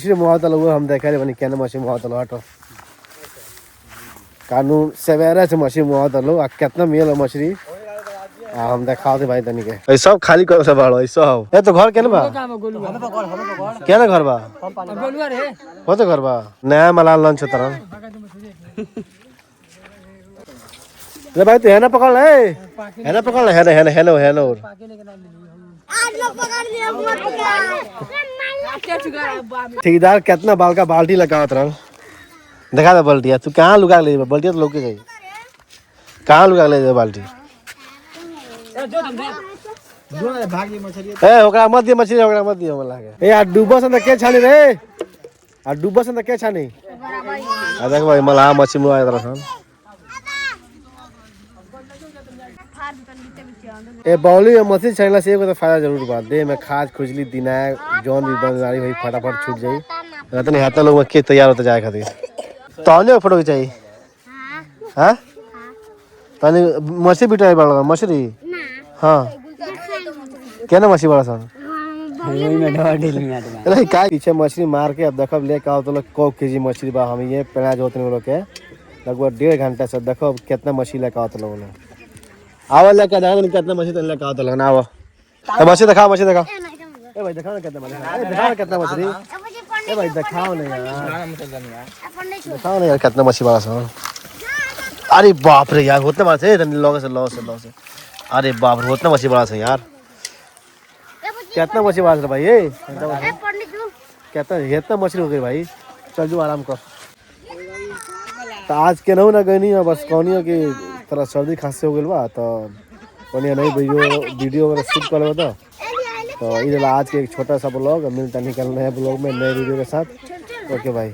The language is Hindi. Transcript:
मछली मुहावता लोग हम देखा रहे बनी क्या मछली मुहावता लो हटो कानून सवेरे से मछली मुहावता लो कितना मिल मछली हम देखा दे भाई तनी के सब खाली कर सब बाड़ो सब ए तो घर केने बा केने घर बा गोलुआ रे हो तो घर बा नया मलाल लंच तरन ले भाई तो है ना पकड़ ले है ना पकड़ ले है ना है ना आज लोग पकड़ लिया ठेकेदार कितना बाल का बाल्टी लगावत रहा देखा दे बाल्टी तू कहाँ लुका ले बाल्टी तो लोग के जाई कहाँ लुका ले बाल्टी ए ओकरा मत दियो मछली ओकरा मत दियो मला के ए यार डूबो सन के छानी रे आ डूबो सन के छानी आ देख भाई मला मछली मुआ इधर सन ए बौली में मछली छानला से एगो तो फायदा जरूर बा देह में खाज खुजली दिनाय जौन भी बीमारी होई फटाफट छूट जाई रतन हाथ लोग के तैयार होते जाए खातिर तौले फोटो खिंचाई हां तनी मछली बिटाई बड़ा मछली हां क्या ना मछली बड़ा सा अरे का पीछे मछली मार के अब देखब ले का तो को केजी मछली बा हम ये पेड़ा जोतने वालों के लगभग 1.5 घंटा से देखो कितना मछली लेके आवत लोग आवल लेके दादा कितना मछली तो लेके आवत लोग ना आवो ए मछली दिखाओ ए भाई दिखाओ ना कितना मछली ए दिखाओ कितना मछली ए भाई दिखाओ ना यार दिखाओ ना यार कितना मछली बड़ा सा अरे बाप रे यार उतना बड़ा से लॉस से अरे बाप रे उतना मछली बड़ा सा यार कितना मछली बाज रहा भाई ये कितना मछली हो गई भाई चल जो आराम कर तो आज के ना गई नहीं बस कहनी कि थोड़ा सर्दी खांसी हो गई बा तो कहनी नहीं वीडियो वगैरह शूट कर तो इधर आज के एक छोटा सा ब्लॉग मिलता निकल रहे हैं ब्लॉग में नए वीडियो के साथ ओके भाई।